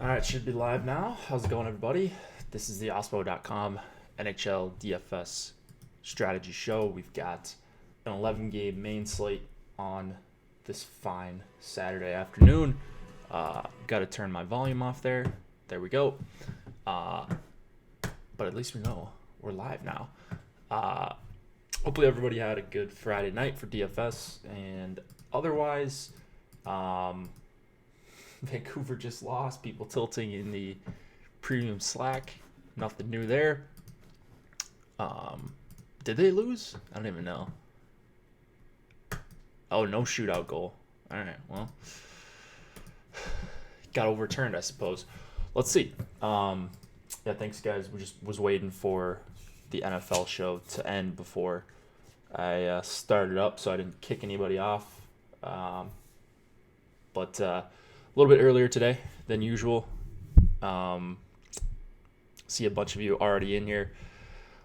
Alright, should be live now. How's it going, everybody? This is the ospo.com NHL DFS Strategy show. We've got an 11-game main slate on this fine Saturday afternoon. Got to turn my volume off there. There we go. But at least we know we're live now. Hopefully everybody had a good Friday night for DFS, and otherwise, Vancouver just lost. People tilting in the premium Slack. Nothing new there. Did they lose? I don't even know. Oh, no shootout goal. All right, well, got overturned, I suppose. Let's see. Yeah, thanks, guys. We just was waiting for the NFL show to end before I started up, so I didn't kick anybody off. But a little bit earlier today than usual. See a bunch of you already in here.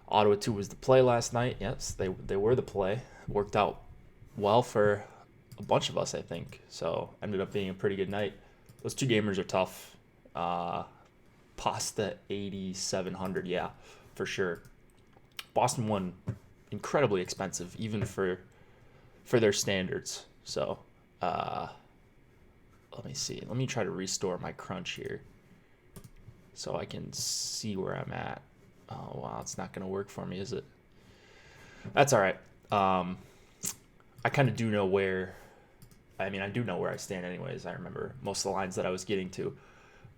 Ottawa 2 was the play last night. Yes, they were the play. Worked out well for a bunch of us, I think. So ended up being a pretty good night. Those two gamers are tough. Pasta 8,700, yeah, for sure. Boston won incredibly expensive, even for their standards. So let me see. Let me try to restore my crunch here so I can see where I'm at. Oh, wow, it's not going to work for me, is it? That's all right. I kind of do know where, I do know where I stand anyways. I remember most of the lines that I was getting to.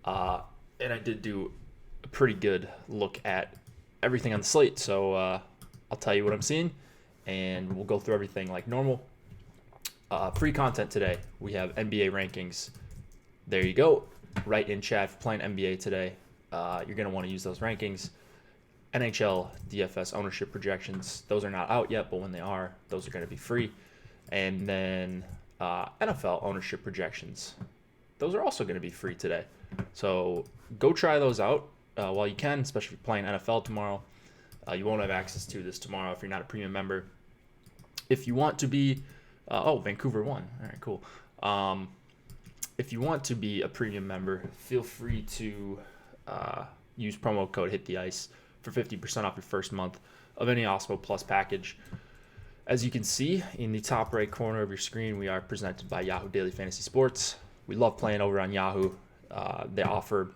And I did do a pretty good look at everything on the slate. So I'll tell you what I'm seeing, and we'll go through everything like normal. Free content today. We have NBA rankings. There you go. Right in chat. If you're playing NBA today, you're going to want to use those rankings. NHL DFS ownership projections. Those are not out yet, but when they are, those are going to be free. And then NFL ownership projections. Those are also going to be free today. So go try those out while you can, especially if you're playing NFL tomorrow. You won't have access to this tomorrow if you're not a premium member. If you want to be Vancouver won. All right, cool. If you want to be a premium member, feel free to use promo code HitTheIce for 50% off your first month of any Osmo Plus package. As you can see in the top right corner of your screen, we are presented by Yahoo Daily Fantasy Sports. We love playing over on Yahoo. They offer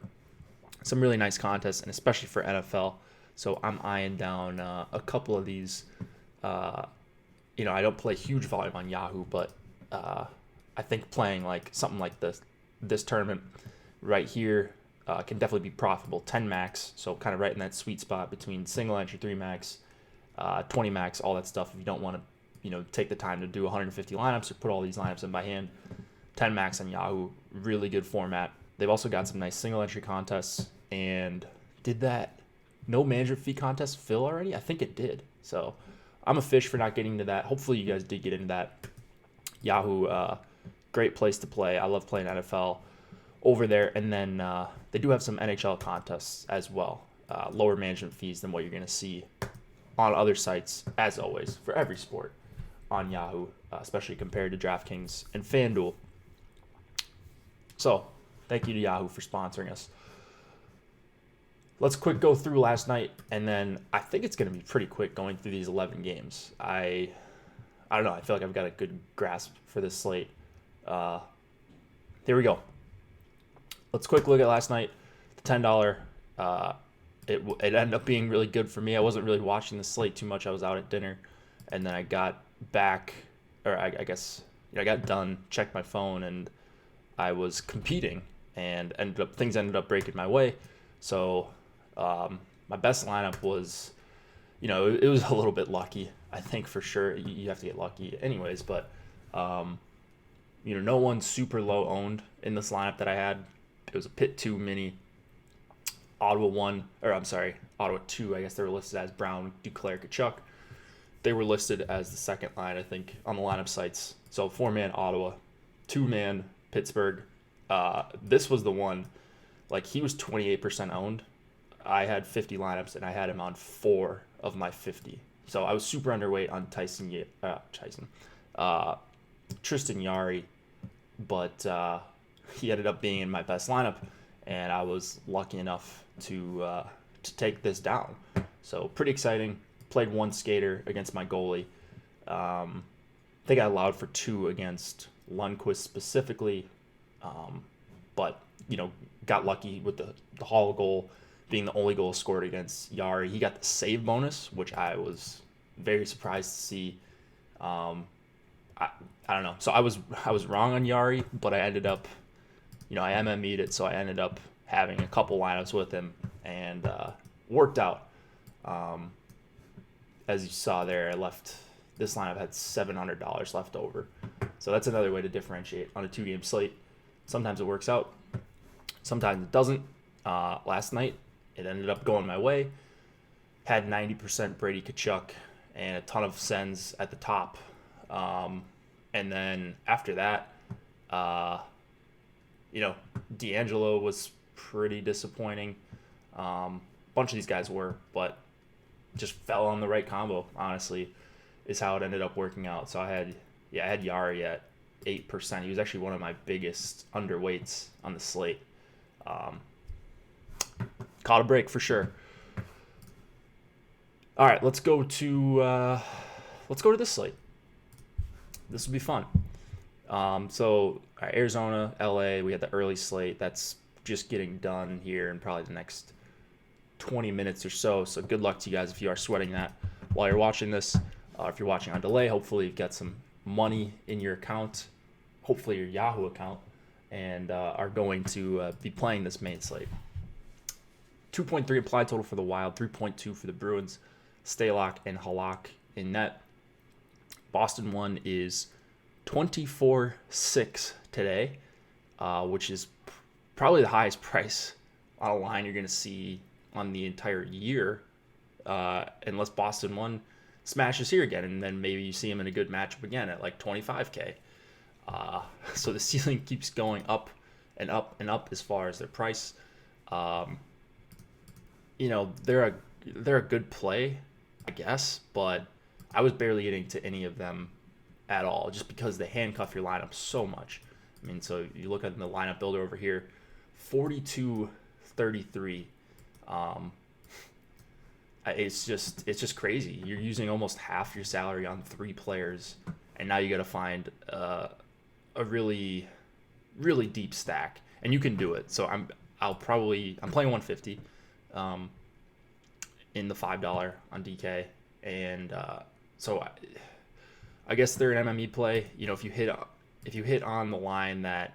some really nice contests, and especially for NFL. So I'm eyeing down a couple of these. I don't play huge volume on Yahoo, but I think playing like something like this tournament right here can definitely be profitable. 10 max, so kind of right in that sweet spot between single entry, 3 max, 20 max, all that stuff. If you don't want to, take the time to do 150 lineups or put all these lineups in by hand, 10 max on Yahoo, really good format. They've also got some nice single entry contests. And did that no management fee contest fill already? I think it did. So I'm a fish for not getting to that. Hopefully you guys did get into that. Yahoo, great place to play. I love playing NFL over there. And then they do have some NHL contests as well. Lower management fees than what you're going to see on other sites, as always, for every sport on Yahoo, especially compared to DraftKings and FanDuel. So thank you to Yahoo for sponsoring us. Let's quick go through last night, and then I think it's going to be pretty quick going through these 11 games. I don't know. I feel like I've got a good grasp for this slate. Here we go. Let's quick look at last night. The $10. It ended up being really good for me. I wasn't really watching the slate too much. I was out at dinner, and then I got back, or I guess I got done, checked my phone, and I was competing, and things ended up breaking my way. So my best lineup was, it was a little bit lucky, I think, for sure. You have to get lucky anyways, but, no one super low owned in this lineup that I had. It was a Pitt 2 mini, Ottawa 2, I guess they were listed as Brown, Duclair, Kachuk. They were listed as the second line, I think, on the lineup sites. So 4-man Ottawa, 2-man Pittsburgh. This was the one, like, he was 28% owned. I had 50 lineups, and I had him on 4 of my 50. So I was super underweight on Tristan Yari, but he ended up being in my best lineup, and I was lucky enough to take this down. So pretty exciting. Played one skater against my goalie. I think I allowed for 2 against Lundqvist specifically, but got lucky with the Hall goal being the only goal scored against Yari. He got the save bonus, which I was very surprised to see. I don't know. So I was wrong on Yari, but I ended up, I MME'd it, so I ended up having a couple lineups with him, and worked out. As you saw there, this lineup had $700 left over. So that's another way to differentiate on a 2-game slate. Sometimes it works out, sometimes it doesn't. Last night, it ended up going my way. Had 90% Brady Tkachuk and a ton of sends at the top. And then after that, D'Angelo was pretty disappointing. Bunch of these guys were, but just fell on the right combo, honestly, is how it ended up working out. So I had Yari at 8%. He was actually one of my biggest underweights on the slate. Caught a break for sure. All right, let's go to this slate. This will be fun. So Arizona, LA, we had the early slate. That's just getting done here in probably the next 20 minutes or so. So good luck to you guys if you are sweating that while you're watching this. If you're watching on delay, hopefully you get some money in your account, hopefully your Yahoo account, and are going to be playing this main slate. 2.3 implied total for the Wild, 3.2 for the Bruins. Stalock and Halak in net. Boston one is 24-6 today, which is probably the highest price on a line you're going to see on the entire year, unless Boston one smashes here again, and then maybe you see him in a good matchup again at like 25K. So the ceiling keeps going up and up and up as far as their price. They're a good play, I guess, but I was barely getting to any of them at all, just because they handcuff your lineup so much. I mean, so you look at the lineup builder over here, 42-33. It's just crazy. You're using almost half your salary on 3 players, and now you got to find a really, really deep stack, and you can do it. So I'm playing 150, in the $5 on DK, and so I guess they're an MME play. If you hit on the line that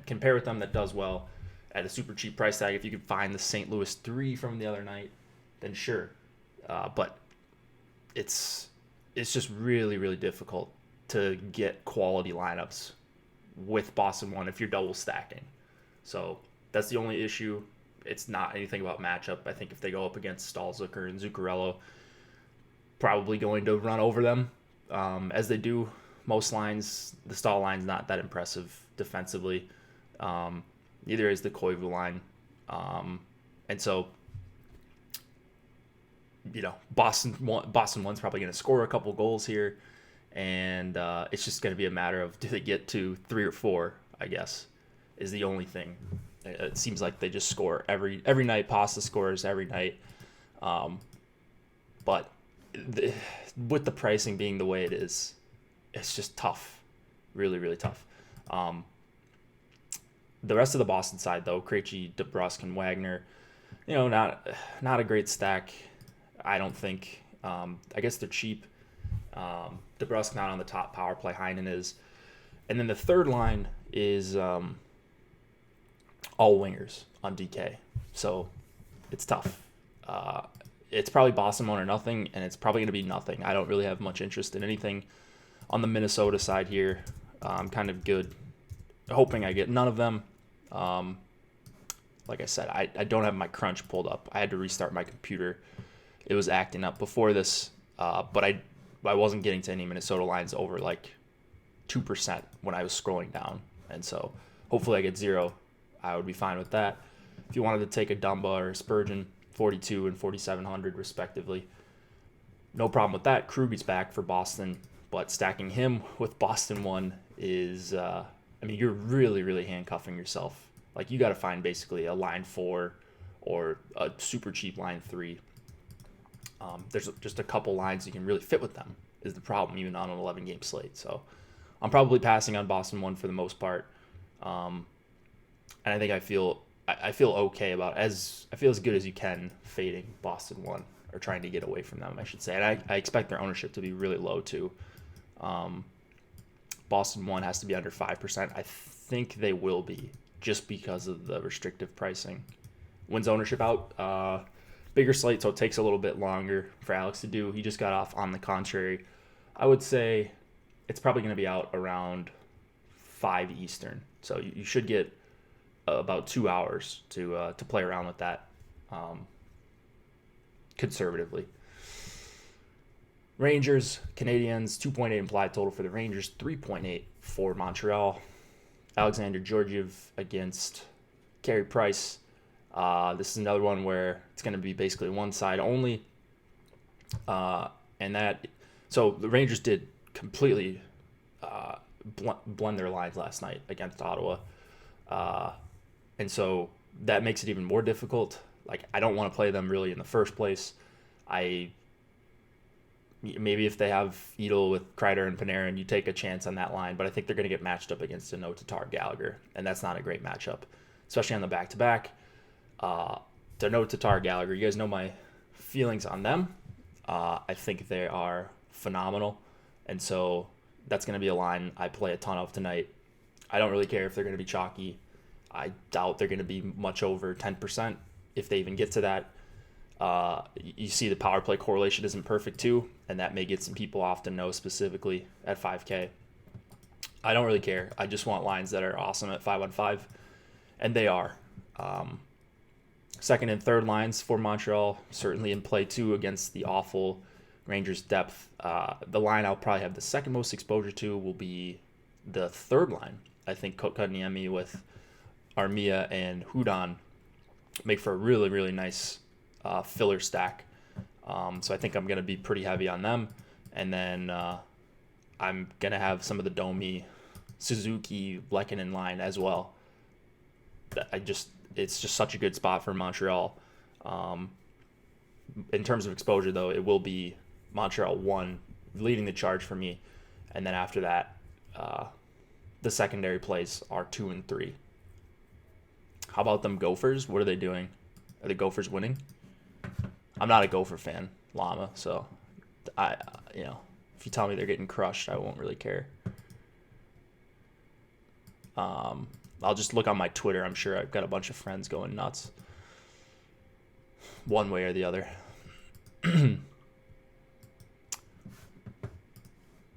can pair with them, that does well at a super cheap price tag. If you could find the St. Louis 3 from the other night, then sure. But it's just really, really difficult to get quality lineups with Boston 1 if you're double stacking. So that's the only issue. It's not anything about matchup. I think if they go up against Stalzucker and Zuccarello, probably going to run over them, as they do most lines. The Stahl line's not that impressive defensively. Neither is the Koivu line. And so, Boston 1's probably going to score a couple goals here, and it's just going to be a matter of, do they get to 3 or 4, I guess, is the only thing. It seems like they just score every night. Pasta scores every night. But with the pricing being the way it is, it's just tough. Really, really tough. The rest of the Boston side, though, Krejci, DeBrusk, and Wagner, not a great stack, I don't think. I guess they're cheap. DeBrusk not on the top power play. Heinen is. And then the third line is all wingers on DK. So it's tough. It's probably Boston 1 or nothing, and it's probably going to be nothing. I don't really have much interest in anything on the Minnesota side here. I'm kind of good, hoping I get none of them. Like I said, I don't have my crunch pulled up. I had to restart my computer. It was acting up before this, but I wasn't getting to any Minnesota lines over like 2% when I was scrolling down. And so hopefully I get 0. I would be fine with that. If you wanted to take a Dumba or a Spurgeon, 42 and 4,700 respectively, no problem with that. Krug's back for Boston, but stacking him with Boston 1 is I mean, you're really, really handcuffing yourself. Like, you got to find basically a line 4 or a super cheap line 3. There's just a couple lines you can really fit with them is the problem, even on an 11-game slate. So I'm probably passing on Boston 1 for the most part. And I think I feel okay about I feel as good as you can fading Boston 1 or trying to get away from them, I should say. And I expect their ownership to be really low too. Boston 1 has to be under 5%. I think they will be just because of the restrictive pricing. Wins ownership out. Bigger slate, so it takes a little bit longer for Alex to do. He just got off on the contrary. I would say it's probably going to be out around 5 Eastern. So you should get about 2 hours to play around with that conservatively. Rangers, Canadiens, 2.8 implied total for the Rangers, 3.8 for Montreal. Alexander Georgiev against Carey Price. This is another one where it's going to be basically one side only. So the Rangers did completely blend their lines last night against Ottawa. And so that makes it even more difficult. Like, I don't want to play them really in the first place. Maybe if they have Edel with Kreider and Panarin, you take a chance on that line, but I think they're going to get matched up against Danault, Tatar, Gallagher, and that's not a great matchup, especially on the back-to-back. Danault, Tatar, Gallagher, you guys know my feelings on them. I think they are phenomenal, and so that's going to be a line I play a ton of tonight. I don't really care if they're going to be chalky. I doubt they're going to be much over 10%, if they even get to that. You see the power play correlation isn't perfect too, and that may get some people off Danault specifically at 5K. I don't really care. I just want lines that are awesome at 5-on-5, and they are. Second and third lines for Montreal, certainly in play too against the awful Rangers depth. The line I'll probably have the second most exposure to will be the third line. I think Kotkaniemi with Armia and Hudon make for a really, really nice filler stack. So I think I'm going to be pretty heavy on them. And then I'm going to have some of the Domi, Suzuki, Lehkonen line as well. It's just such a good spot for Montreal. In terms of exposure, though, it will be Montreal 1 leading the charge for me. And then after that, the secondary plays are 2 and 3. How about them Gophers? What are they doing? Are the Gophers winning? I'm not a Gopher fan, Llama, so if you tell me they're getting crushed, I won't really care. I'll just look on my Twitter. I'm sure I've got a bunch of friends going nuts, one way or the other. All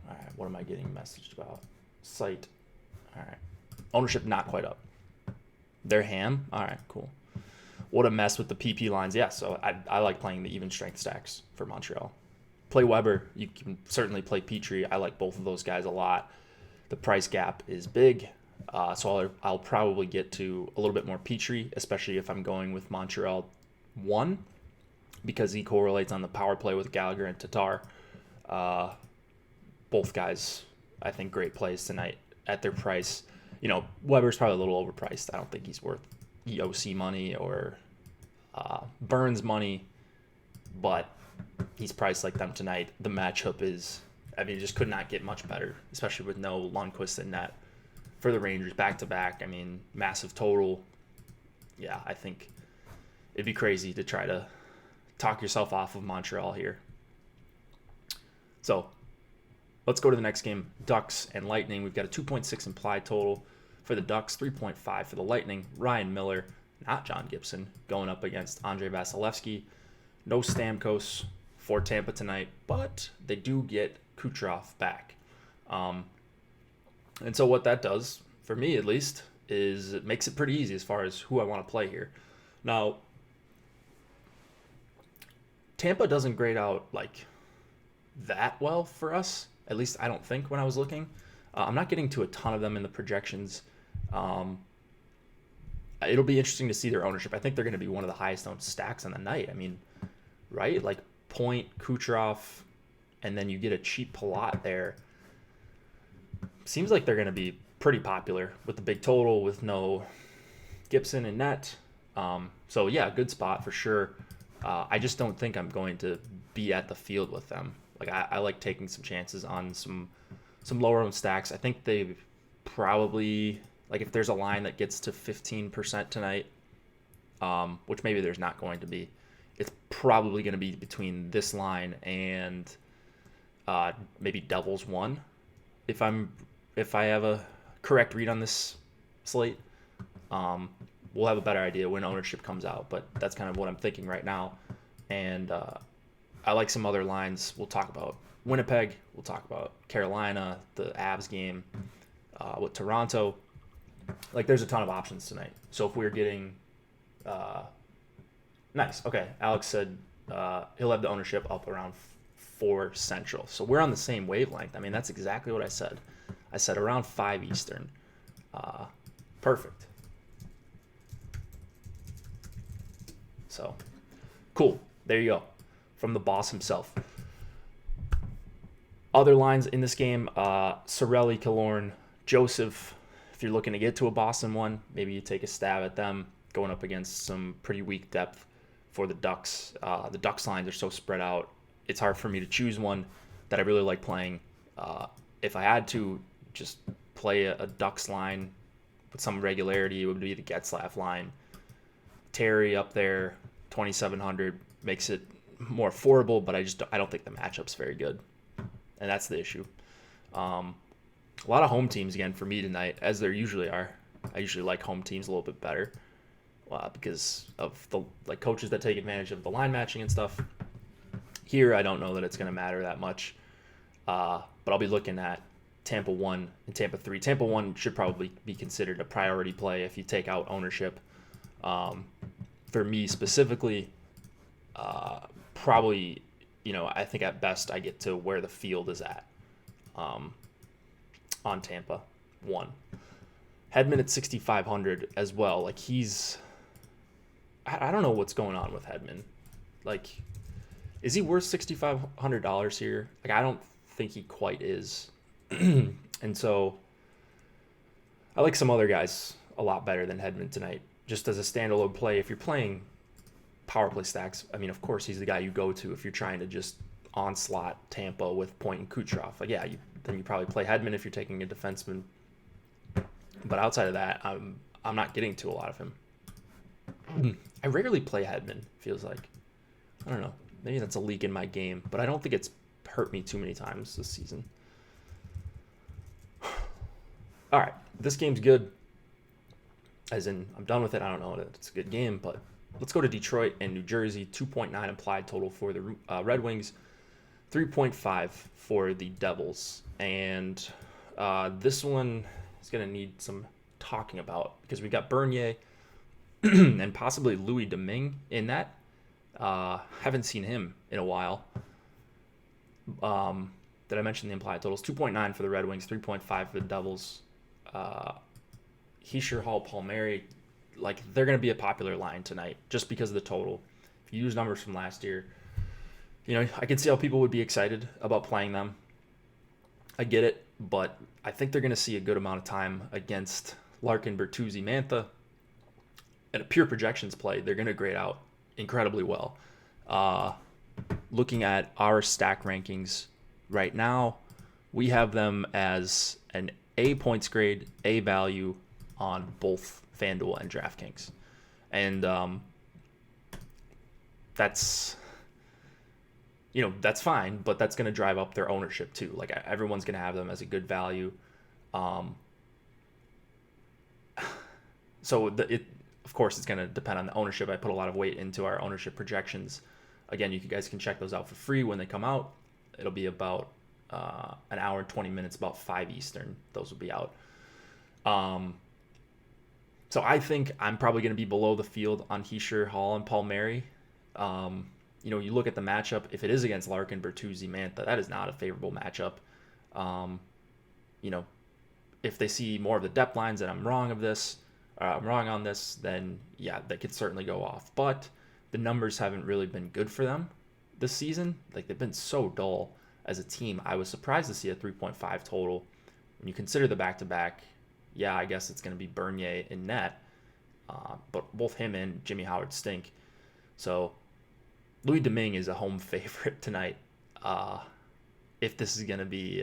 right, what am I getting messaged about? Site. All right, ownership not quite up. They're ham. All right, cool. What a mess with the PP lines. Yeah, so I like playing the even strength stacks for Montreal. Play Weber. You can certainly play Petrie. I like both of those guys a lot. The price gap is big, so I'll probably get to a little bit more Petrie, especially if I'm going with Montreal 1, because he correlates on the power play with Gallagher and Tatar. Both guys, I think, great plays tonight at their price. Weber's probably a little overpriced. I don't think he's worth EOC money or Burns money, but he's priced like them tonight. The matchup is, just could not get much better, especially with no Lundqvist in net for the Rangers back-to-back. Massive total. Yeah, I think it'd be crazy to try to talk yourself off of Montreal here. So let's go to the next game, Ducks and Lightning. We've got a 2.6 implied total for the Ducks, 3.5 for the Lightning. Ryan Miller, not John Gibson, going up against Andrei Vasilevsky. No Stamkos for Tampa tonight, but they do get Kucherov back. And so what that does, for me at least, is it makes it pretty easy as far as who I want to play here. Now, Tampa doesn't grade out like that well for us. At least I don't think when I was looking. I'm not getting to a ton of them in the projections. It'll be interesting to see their ownership. I think they're going to be one of the highest owned stacks on the night. Right? Like Point, Kucherov, and then you get a cheap Palat there. Seems like they're going to be pretty popular with the big total with no Gibson and net. So yeah, good spot for sure. I just don't think I'm going to be at the field with them. Like I like taking some chances on some lower owned stacks. I think they probably, like, if there's a line that gets to 15% tonight, which maybe there's not going to be, it's probably going to be between this line and maybe Devils 1. If I have a correct read on this slate, we'll have a better idea when ownership comes out. But that's kind of what I'm thinking right now. And I like some other lines. We'll talk about Winnipeg. We'll talk about Carolina, the Avs game with Toronto. Like, there's a ton of options tonight. So if we're getting nice. Okay, Alex said he'll have the ownership up around 4 Central. So we're on the same wavelength. I mean, that's exactly what I said. I said around 5 Eastern. Perfect. So, cool. There you go. From the boss himself. Other lines in this game, Sorelli, Killorn, Joseph. If you're looking to get to a Boston one, maybe you take a stab at them going up against some pretty weak depth for the Ducks. The Ducks lines are so spread out. It's hard for me to choose one that I really like playing. If I had to just play a Ducks line with some regularity, it would be the Getzlaf line. Terry up there, 2,700, makes it more affordable, but I don't think the matchup's very good, and that's the issue. A lot of home teams again for me tonight, as there usually are. I usually like home teams a little bit better because of the coaches that take advantage of the line matching and stuff. Here, I don't know that it's going to matter that much, but I'll be looking at Tampa 1 and Tampa 3. Tampa 1 should probably be considered a priority play if you take out ownership. For me specifically, probably, I think at best I get to where the field is at on Tampa 1. Hedman at 6,500 as well. Like, I don't know what's going on with Hedman. Like, is he worth $6,500 here? Like, I don't think he quite is. And so I like some other guys a lot better than Hedman tonight, just as a standalone play. If you're playing power play stacks, I mean, of course, he's the guy you go to if you're trying to just onslaught Tampa with Point and Kucherov. Like, yeah, then you probably play Hedman if you're taking a defenseman. But outside of that, I'm not getting to a lot of him. I rarely play Hedman, feels like. I don't know. Maybe that's a leak in my game, but I don't think it's hurt me too many times this season. All right, this game's good. As in, I'm done with it. I don't know that it's a good game, but let's go to Detroit and New Jersey. 2.9 implied total for the Red Wings. 3.5 for the Devils. And this one is going to need some talking about because we got Bernier and possibly Louis Domingue in that. Haven't seen him in a while. Did I mention the implied totals? 2.9 for the Red Wings, 3.5 for the Devils. Hischier, Hall, Palmieri, like, they're going to be a popular line tonight just because of the total. If you use numbers from last year, I can see how people would be excited about playing them. I get it, but I think they're going to see a good amount of time against Larkin, Bertuzzi, Mantha. And a pure projections play, they're going to grade out incredibly well. Looking at our stack rankings right now, we have them as an A points grade, A value on both FanDuel and DraftKings. And that's fine, but that's going to drive up their ownership too. Like, everyone's going to have them as a good value. So of course, it's going to depend on the ownership. I put a lot of weight into our ownership projections. Again, you guys can check those out for free when they come out. It'll be about an hour and 20 minutes, about 5 Eastern. Those will be out. So I think I'm probably going to be below the field on Hischier, Hall, and Palmieri. You look at the matchup. If it is against Larkin, Bertuzzi, Mantha, that is not a favorable matchup. If they see more of the depth lines and I'm wrong on this, then yeah, that could certainly go off. But the numbers haven't really been good for them this season. Like, they've been so dull as a team. I was surprised to see a 3.5 total. When you consider the back-to-back, yeah, I guess it's going to be Bernier in net. But both him and Jimmy Howard stink. So Louis Domingue is a home favorite tonight. If this is going to be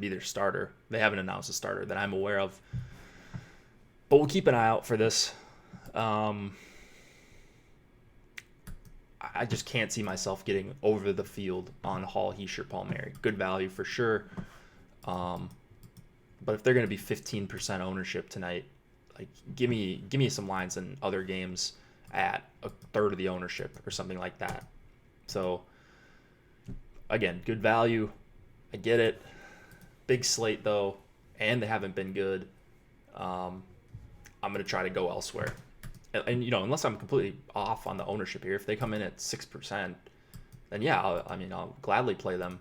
their starter, they haven't announced a starter that I'm aware of. But we'll keep an eye out for this. I just can't see myself getting over the field on Hall, Hischier, Palmieri. Good value for sure. But if they're going to be 15% ownership tonight, like give me some lines in other games at a third of the ownership or something like that. So again, good value. I get it. Big slate though, and they haven't been good. I'm going to try to go elsewhere. And unless I'm completely off on the ownership here, if they come in at 6%, then yeah, I'll gladly play them.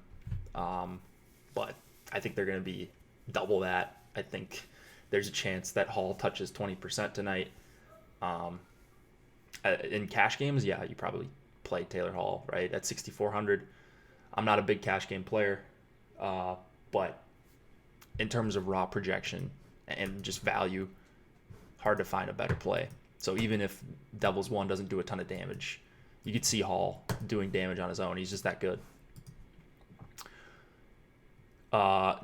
But I think they're going to be double that. I think there's a chance that Hall touches 20% tonight. In cash games, yeah, you probably play Taylor Hall, right, at 6,400. I'm not a big cash game player, but in terms of raw projection and just value, hard to find a better play. So even if Devils 1 doesn't do a ton of damage, you could see Hall doing damage on his own. He's just that good.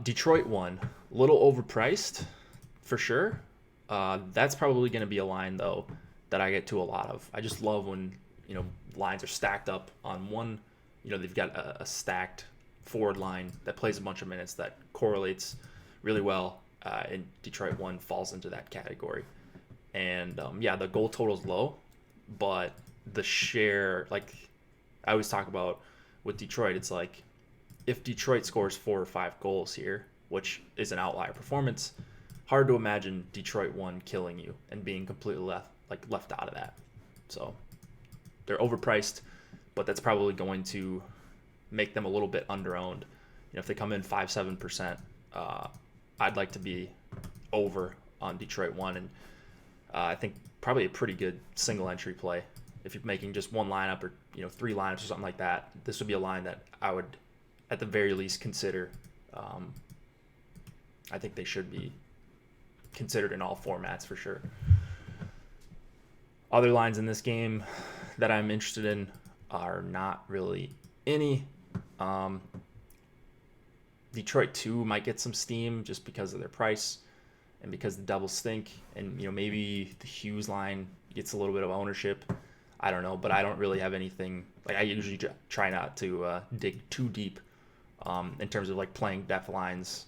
Detroit 1, a little overpriced for sure. That's probably going to be a line, though, that I get to a lot of. I just love when, lines are stacked up on one. They've got a stacked forward line that plays a bunch of minutes that correlates really well, and Detroit 1 falls into that category. And, the goal total is low, but the share, like I always talk about with Detroit, it's like if Detroit scores 4 or 5 goals here, which is an outlier performance, hard to imagine Detroit 1 killing you and being completely left out of that. So they're overpriced, but that's probably going to make them a little bit underowned. If they come in 5-7%, I'd like to be over on Detroit 1, and I think probably a pretty good single entry play. If you're making just one lineup or 3 lineups or something like that, this would be a line that I would at the very least consider. I think they should be considered in all formats for sure. Other lines in this game that I'm interested in are not really any. Detroit 2 might get some steam just because of their price and because the Devils stink, and maybe the Hughes line gets a little bit of ownership. I don't know, but I don't really have anything. Like I usually try not to dig too deep in terms of like playing depth lines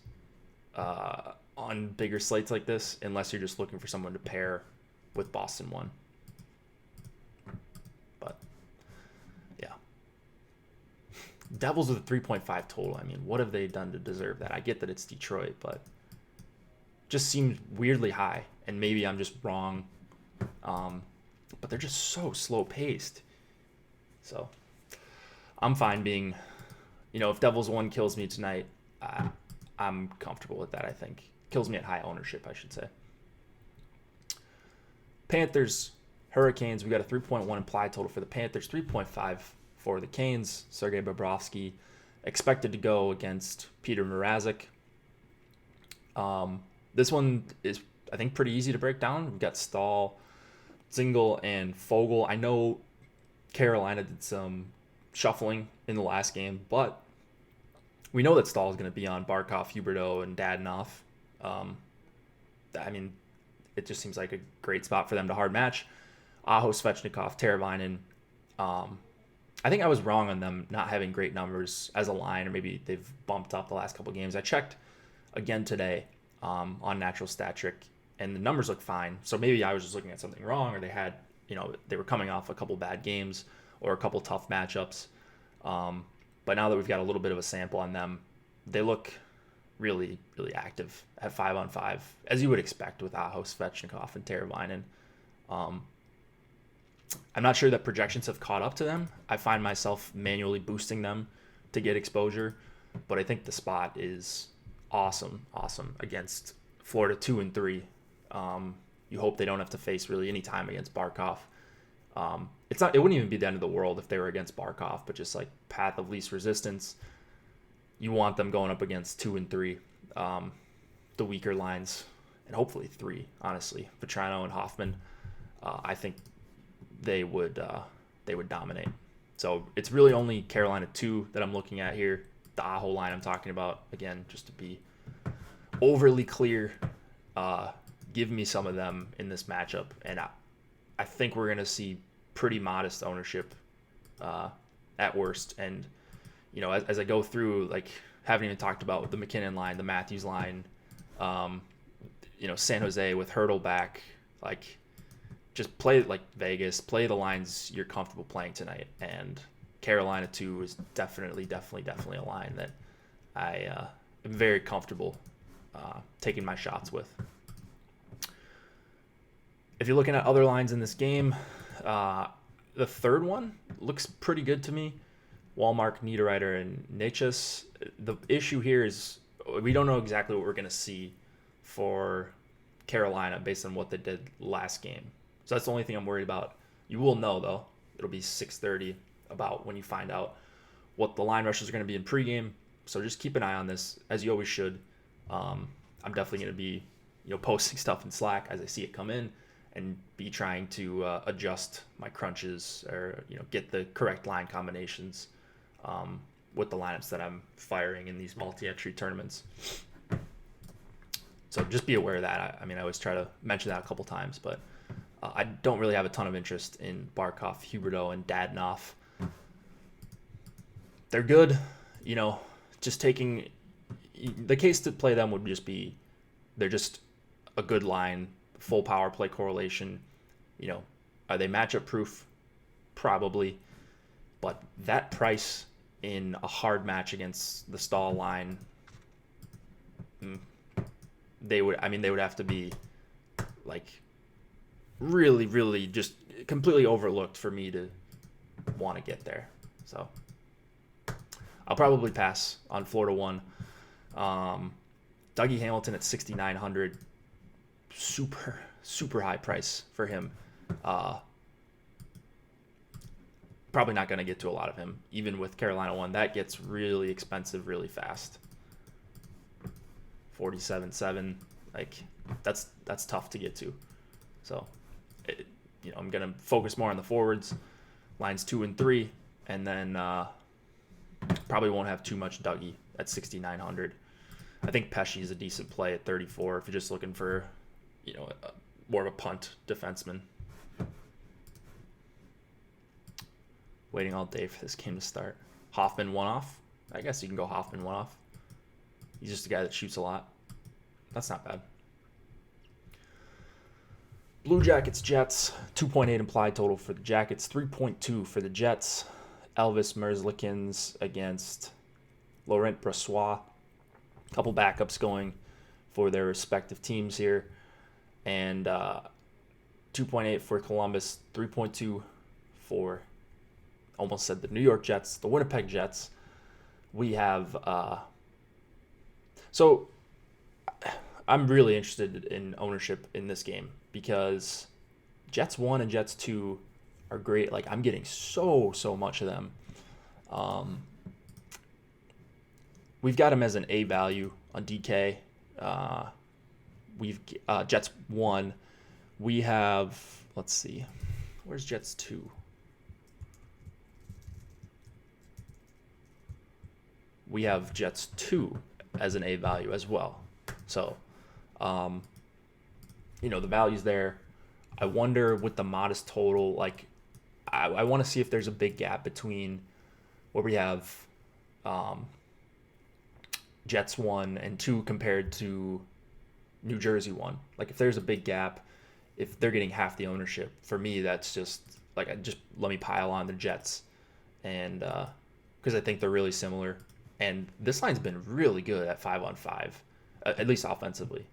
on bigger slates like this, unless you're just looking for someone to pair with Boston 1. But yeah, Devils with a 3.5 total. I mean, what have they done to deserve that? I get that it's Detroit, but just seems weirdly high, and maybe I'm just wrong. But they're just so slow paced. So I'm fine being, if Devils 1 kills me tonight, I'm comfortable with that. I think kills me at high ownership, I should say. Panthers, Hurricanes. We got a 3.1 implied total for the Panthers, 3.5 for the Canes. Sergei Bobrovsky expected to go against Peter Mrazek. This one is, I think, pretty easy to break down. We've got Stahl, Zingle, and Fogle. I know Carolina did some shuffling in the last game, but we know that Stahl is going to be on Barkov, Huberdeau, and Dadonov. It just seems like a great spot for them to hard match. Aho, Svechnikov, Teravainen. I think I was wrong on them not having great numbers as a line, or maybe they've bumped up the last couple of games. I checked again today on Natural Stat Trick, and the numbers look fine. So maybe I was just looking at something wrong, or they had, they were coming off a couple bad games or a couple tough matchups. But now that we've got a little bit of a sample on them, they look really, really active at 5-on-5, as you would expect with Aho, Svechnikov, and Teravainen. I'm not sure that projections have caught up to them. I find myself manually boosting them to get exposure, but I think the spot is awesome against Florida 2 and 3. You hope they don't have to face really any time against Barkov. It wouldn't even be the end of the world if they were against Barkov, but just like path of least resistance, you want them going up against 2 and 3. the weaker lines, and hopefully 3, honestly, Petrano and Hoffman, I think they would dominate. So it's really only Carolina 2 that I'm looking at here. The Aho line I'm talking about, again, just to be overly clear, give me some of them in this matchup. And I think we're going to see pretty modest ownership at worst. And, as I go through, like, haven't even talked about the McKinnon line, the Matthews line, San Jose with Hurdle back, like, just play like Vegas, play the lines you're comfortable playing tonight. And Carolina 2 is definitely a line that I am very comfortable taking my shots with. If you're looking at other lines in this game, the third one looks pretty good to me. Walmart, Niederreiter, and Natchez. The issue here is we don't know exactly what we're going to see for Carolina based on what they did last game. So that's the only thing I'm worried about. You will know, though. It'll be 6:30 about when you find out what the line rushes are going to be in pregame. So just keep an eye on this, as you always should. I'm definitely going to be, posting stuff in Slack as I see it come in, and be trying to adjust my crunches or get the correct line combinations with the lineups that I'm firing in these multi-entry tournaments. So just be aware of that. I always try to mention that a couple times, but I don't really have a ton of interest in Barkov, Huberdeau, and Dadonov. They're good, just taking the case to play them would just be they're just a good line, full power play correlation. Are they matchup proof? Probably. But that price in a hard match against the Stahl line, they would have to be like really, really just completely overlooked for me to want to get there. So I'll probably pass on Florida 1. Dougie Hamilton at 6,900, super, super high price for him. Probably not going to get to a lot of him, even with Carolina 1. That gets really expensive really fast. 47.7, like that's tough to get to. So, I'm going to focus more on the forwards, lines 2 and 3, and then probably won't have too much Dougie at 6,900. I think Pesce is a decent play at 34 if you're just looking for, more of a punt defenseman. Waiting all day for this game to start. Hoffman one-off. I guess you can go Hoffman one-off. He's just a guy that shoots a lot. That's not bad. Blue Jackets, Jets. 2.8 implied total for the Jackets. 3.2 for the Jets. Elvis Merzlikins against Laurent Brossoit. A couple backups going for their respective teams here. And 2.8 for Columbus. 3.2 for, almost said the New York Jets, the Winnipeg Jets. We have, so I'm really interested in ownership in this game because Jets 1 and Jets 2 are great. Like, I'm getting so much of them. We've got him as an A value on DK. We've Jets 1. We have, let's see, where's Jets 2? We have Jets 2 as an A value as well. So, the value's there. I wonder with the modest total, like, I want to see if there's a big gap between where we have Jets 1 and 2 compared to New Jersey 1. Like, if there's a big gap, if they're getting half the ownership, for me, that's just, like, let me pile on the Jets. And because I think they're really similar. And this line's been really good at 5-on-5, at least offensively.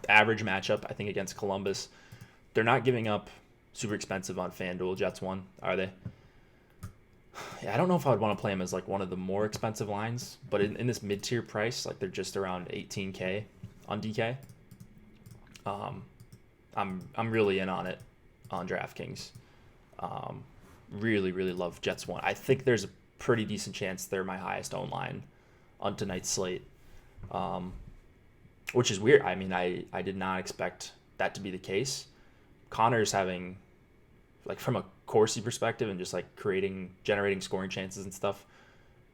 Average matchup, I think, against Columbus. They're not giving up super expensive on FanDuel, Jets 1, are they? Yeah, I don't know if I would want to play them as like one of the more expensive lines, but in this mid-tier price, like they're just around 18K on DK. I'm really in on it on DraftKings. Really, really love Jets 1. I think there's a pretty decent chance they're my highest owned line on tonight's slate. which is weird. I mean, I did not expect that to be the case. Connor's having, like, from a Corsi perspective and just like generating scoring chances and stuff,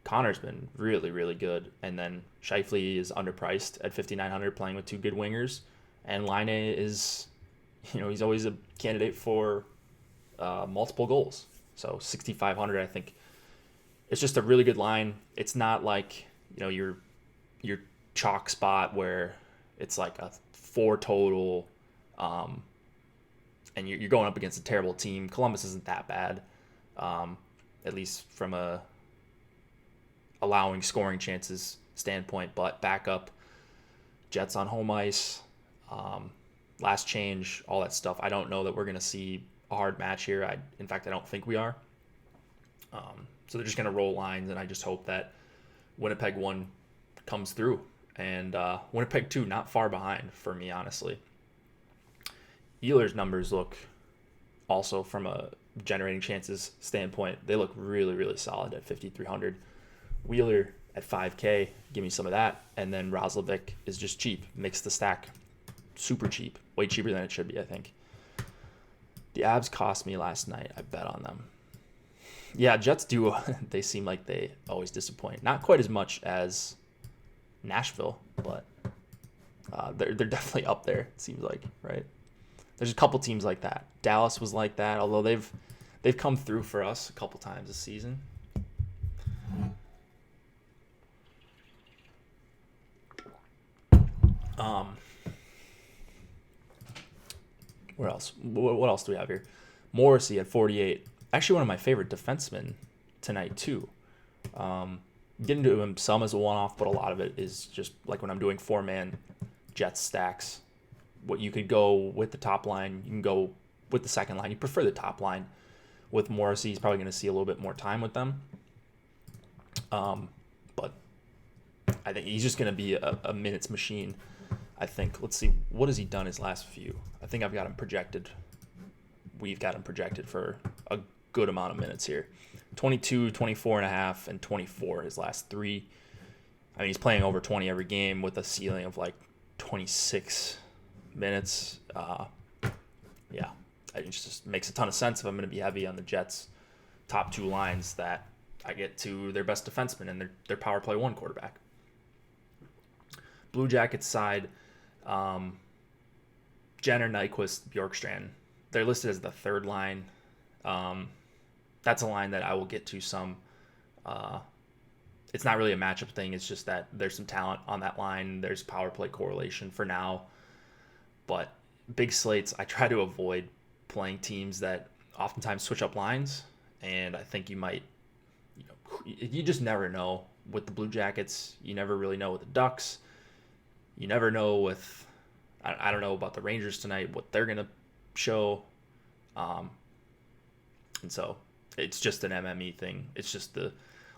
Connor's been really, really good. And then Scheifele is underpriced at 5,900, playing with two good wingers. And Line is, he's always a candidate for multiple goals. So 6,500, I think it's just a really good line. It's not like, your chalk spot where it's like a 4 total, and you're going up against a terrible team. Columbus isn't that bad, at least from a allowing scoring chances standpoint, but backup, Jets on home ice, last change, all that stuff. I don't know that we're going to see a hard match here. In fact, I don't think we are. So they're just going to roll lines, and I just hope that Winnipeg 1 comes through. And Winnipeg 2, not far behind for me, honestly. Ehlers' numbers look, also from a generating chances standpoint, they look really, really solid at 5,300. Wheeler at 5K, give me some of that. And then Roslovic is just cheap. Makes the stack super cheap. Way cheaper than it should be, I think. The Abs cost me last night. I bet on them. Yeah, Jets do. They seem like they always disappoint. Not quite as much as Nashville, but they're definitely up there, it seems like, right? There's a couple teams like that. Dallas was like that, although they've come through for us a couple times this season. Where else? What else do we have here? Morrissey at 48. Actually, one of my favorite defensemen tonight too. Get into him some as a one-off, but a lot of it is just like when I'm doing 4-man Jets stacks. What you could go with the top line, you can go with the second line. You prefer the top line. With Morrissey, he's probably going to see a little bit more time with them. But I think he's just going to be a minutes machine. I think. Let's see, what has he done his last few? I think I've got him projected. We've got him projected for a good amount of minutes here. 22, 24 and a half, and 24 his last 3. I mean, he's playing over 20 every game with a ceiling of like 26 minutes. Yeah, it just makes a ton of sense if I'm going to be heavy on the Jets' top 2 lines that I get to their best defenseman and their power play 1 quarterback. Blue Jackets side, Jenner, Nyquist, Bjorkstrand. They're listed as the third line. That's a line that I will get to some. It's not really a matchup thing. It's just that there's some talent on that line. There's power play correlation for now. But big slates, I try to avoid playing teams that oftentimes switch up lines. And I think you might, you just never know with the Blue Jackets. You never really know with the Ducks. You never know with, I don't know about the Rangers tonight, what they're going to show. And so it's just an MME thing. It's just the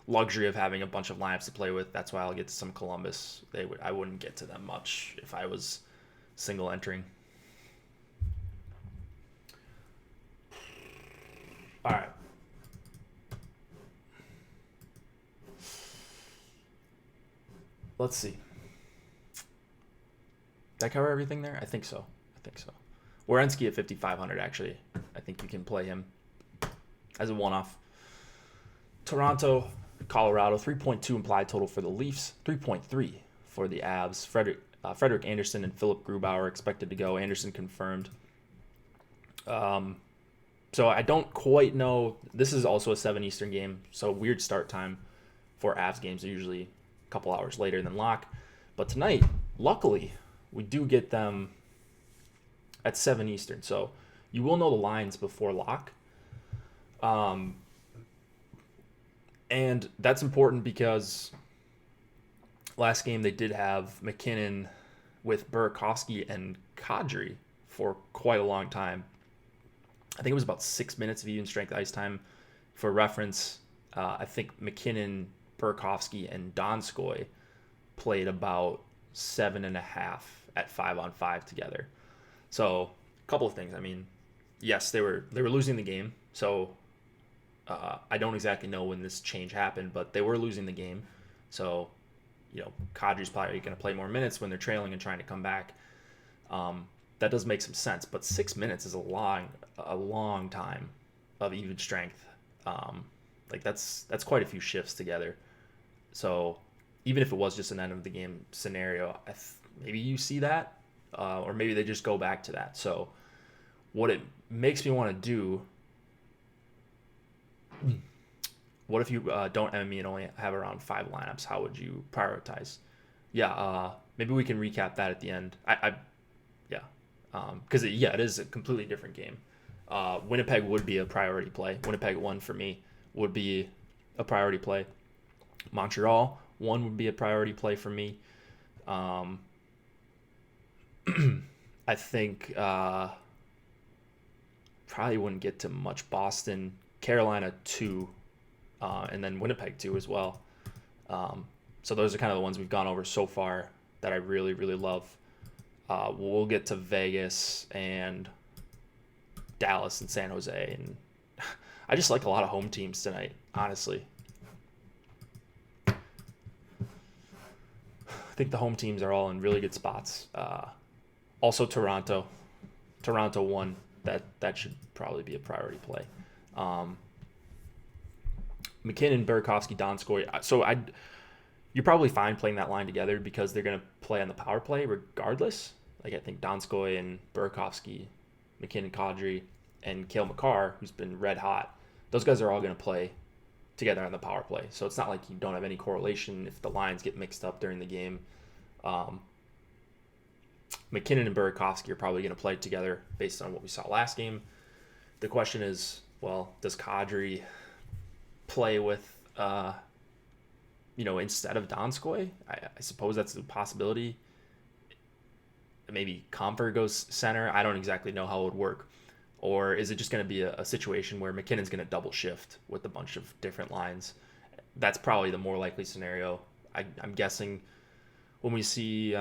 luxury of having a bunch of lineups to play with. That's why I'll get to some Columbus. I wouldn't get to them much if I was single entering. All right. Let's see. Did I cover everything there? I think so. Werenski at 5,500, actually. I think you can play him as a one-off. Toronto, Colorado, 3.2 implied total for the Leafs, 3.3 for the Avs. Frederick Anderson and Philip Grubauer expected to go. Anderson confirmed. So I don't quite know. This is also a 7 Eastern game, so weird start time for Avs games. They're usually a couple hours later than lock. But tonight, luckily, we do get them at 7 Eastern. So you will know the lines before lock. And that's important because last game they did have McKinnon with Burakovsky and Kadri for quite a long time. I think it was about 6 minutes of even strength ice time. For reference, I think McKinnon, Burakovsky, and Donskoy played about 7.5 at 5-on-5 together. So a couple of things. I mean, yes, they were losing the game. So I don't exactly know when this change happened, but they were losing the game. So Kadri's probably going to play more minutes when they're trailing and trying to come back. That does make some sense, but 6 minutes is a long time of even strength. That's quite a few shifts together. So even if it was just an end of the game scenario, maybe you see that, or maybe they just go back to that. So what it makes me want to do, what if you don't MME and only have around 5 lineups? How would you prioritize? Yeah, maybe we can recap that at the end. Because it is a completely different game. Winnipeg would be a priority play. Winnipeg 1 for me would be a priority play. Montreal 1 would be a priority play for me. I think probably wouldn't get to much Boston. Carolina 2, and then Winnipeg 2 as well. So those are kind of the ones we've gone over so far that I really, really love. We'll get to Vegas and Dallas and San Jose, and I just like a lot of home teams tonight, honestly. I think the home teams are all in really good spots. Also Toronto 1, that should probably be a priority play. McKinnon, Burakovsky, Donskoy. So you're probably fine playing that line together because they're going to play on the power play regardless. Like I think Donskoy and Burakovsky, McKinnon, Kadri, and Cale Makar, who's been red hot, those guys are all going to play together on the power play. So it's not like you don't have any correlation if the lines get mixed up during the game. McKinnon and Burakovsky are probably going to play together based on what we saw last game. The question is, well, does Kadri play with, instead of Donskoy? I suppose that's a possibility. Maybe Comfer goes center. I don't exactly know how it would work. Or is it just going to be a situation where McKinnon's going to double shift with a bunch of different lines? That's probably the more likely scenario. I'm guessing when we see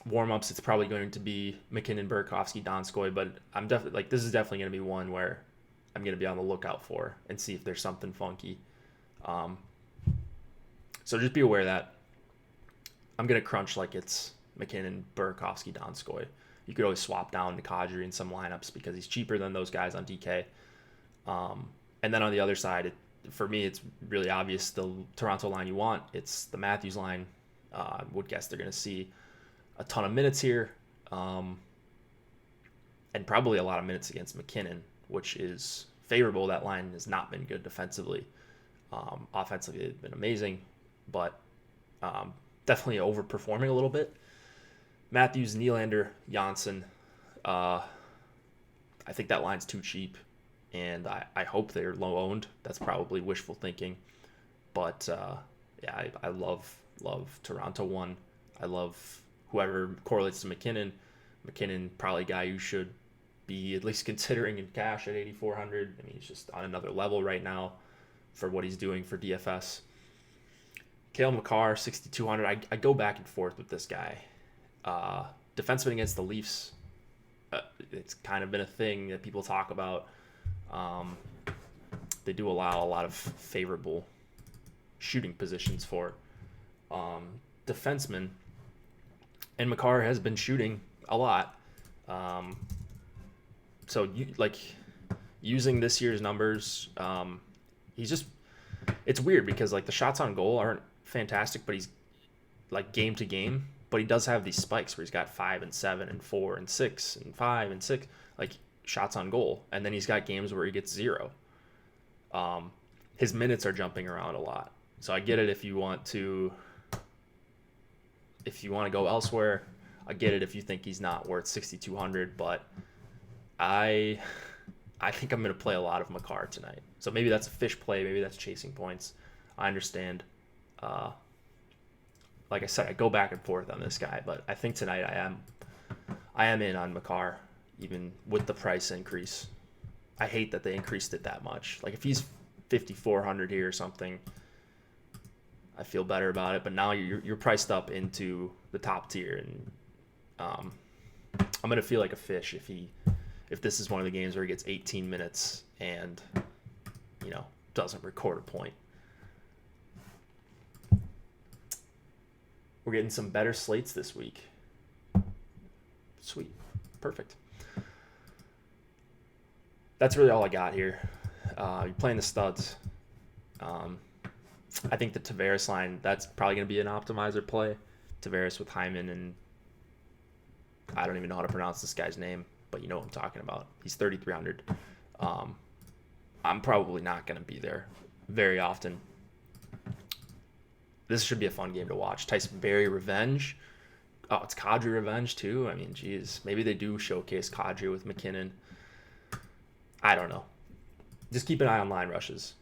warm-ups, it's probably going to be McKinnon, Burakovsky, Donskoy, but I'm definitely this is definitely going to be one where I'm going to be on the lookout for and see if there's something funky. So just be aware that I'm going to crunch like it's McKinnon, Burakovsky, Donskoy. You could always swap down to Kadri in some lineups because he's cheaper than those guys on DK. And then on the other side, for me, it's really obvious the Toronto line you want. It's the Matthews line. I would guess they're going to see a ton of minutes here, and probably a lot of minutes against McKinnon, which is favorable. That line has not been good defensively. Offensively, it's been amazing, but definitely overperforming a little bit. Matthews, Nylander, Janssen. I think that line's too cheap, and I hope they're low owned. That's probably wishful thinking, but I love Toronto 1. I love whoever correlates to McKinnon. McKinnon, probably a guy you should be at least considering in cash at 8,400. I mean, he's just on another level right now for what he's doing for DFS. Cale Makar, 6,200. I go back and forth with this guy. Defenseman against the Leafs, it's kind of been a thing that people talk about. They do allow a lot of favorable shooting positions for defensemen, and Makar has been shooting a lot. So using this year's numbers, it's weird because the shots on goal aren't fantastic, but he's game to game. But he does have these spikes where he's got 5 and 7 and 4 and 6 and 5 and 6 shots on goal, and then he's got games where he gets 0. His minutes are jumping around a lot, so I get it if you want to go elsewhere. I get it if you think he's not worth 6,200, but I think I'm going to play a lot of Makar tonight. So maybe that's a fish play, maybe that's chasing points. I understand. Like I said, I go back and forth on this guy, but I think tonight I am in on Makar, even with the price increase. I hate that they increased it that much. If he's 5,400 here or something, I feel better about it. But now you're priced up into the top tier, and I'm gonna feel like a fish if this is one of the games where he gets 18 minutes and doesn't record a point. We're getting some better slates this week. Sweet. Perfect. That's really all I got here. You're playing the studs. I think the Tavares line, that's probably going to be an optimizer play. Tavares with Hyman, and I don't even know how to pronounce this guy's name, but you know what I'm talking about. He's 3,300. I'm probably not going to be there very often. This should be a fun game to watch. Tyson Barrie revenge. Oh, it's Kadri revenge too. I mean, geez, maybe they do showcase Kadri with McKinnon. I don't know. Just keep an eye on line rushes.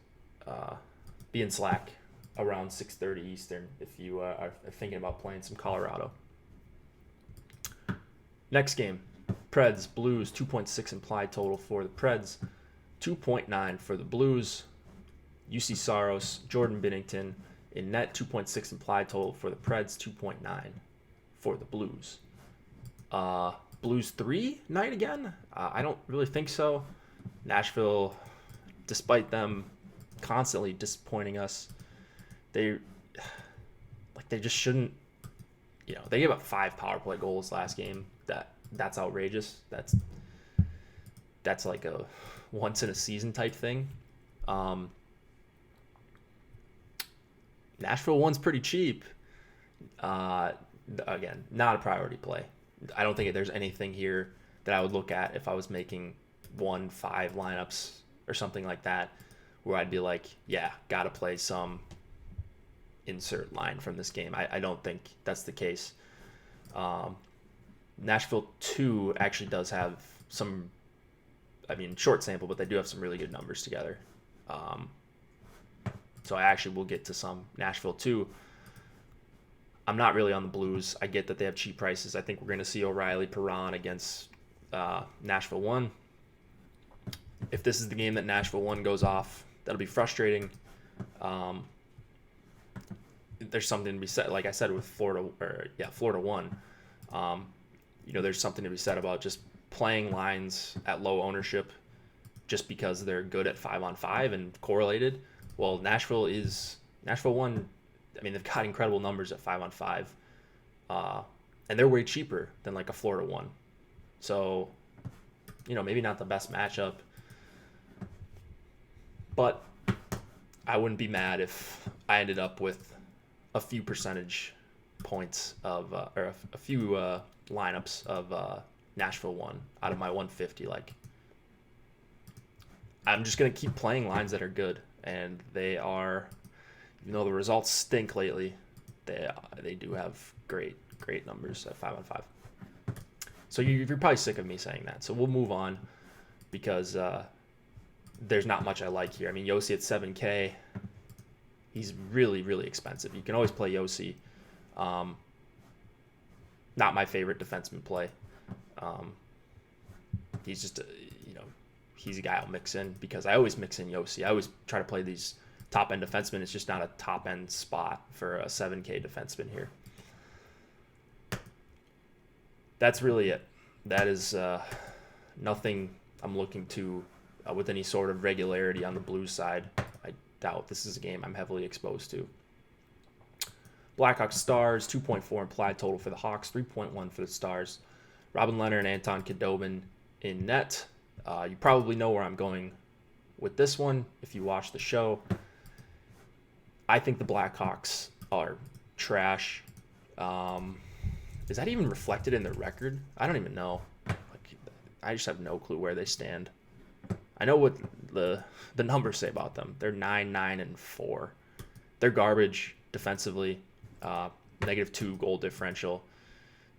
Be in Slack around 6:30 Eastern if you are thinking about playing some Colorado. Next game, Preds Blues, 2.6 implied total for the Preds, 2.9 for the Blues. UC Saros, Jordan Binnington in net, 2.6 implied total for the Preds, 2.9 for the Blues. Blues 3 night again? I don't really think so. Nashville, despite them constantly disappointing us, they just shouldn't. They gave up 5 power play goals last game. That's outrageous. That's like a once in a season type thing. Nashville one's pretty cheap. Again, not a priority play. I don't think there's anything here that I would look at if I was making 1-5 lineups or something like that, where I'd be like, yeah, gotta play some insert line from this game. I don't think that's the case. Nashville 2 actually does have some, short sample, but they do have some really good numbers together. So I actually will get to some Nashville 2. I'm not really on the Blues. I get that they have cheap prices. I think we're going to see O'Reilly Perron against Nashville 1. If this is the game that Nashville 1 goes off, that'll be frustrating. There's something to be said, like I said, with Florida 1. There's something to be said about just playing lines at low ownership just because they're good at 5-on-5 and correlated. Well, Nashville 1. They've got incredible numbers at 5-on-5, and they're way cheaper than like a Florida 1. So, maybe not the best matchup, but I wouldn't be mad if I ended up with a few percentage points of, or a few lineups of Nashville 1 out of my 150. I'm just going to keep playing lines that are good, and they are, even though the results stink lately, they do have great numbers at 5-on-5. So you're probably sick of me saying that. So we'll move on because there's not much I like here. Yossi at 7K, he's really, really expensive. You can always play Yossi. Not my favorite defenseman play. He's just, he's a guy I'll mix in because I always mix in Yossi. I always try to play these top-end defensemen. It's just not a top-end spot for a 7K defenseman here. That's really it. That is nothing I'm looking to with any sort of regularity on the Blues side. I doubt this is a game I'm heavily exposed to. Blackhawks Stars, 2.4 implied total for the Hawks, 3.1 for the Stars. Robin Leonard and Anton Khudobin in net. You probably know where I'm going with this one if you watch the show. I think the Blackhawks are trash. Is that even reflected in their record? I don't even know. I just have no clue where they stand. I know what the numbers say about them. They're 9-9-4. They're garbage defensively. -2 goal differential.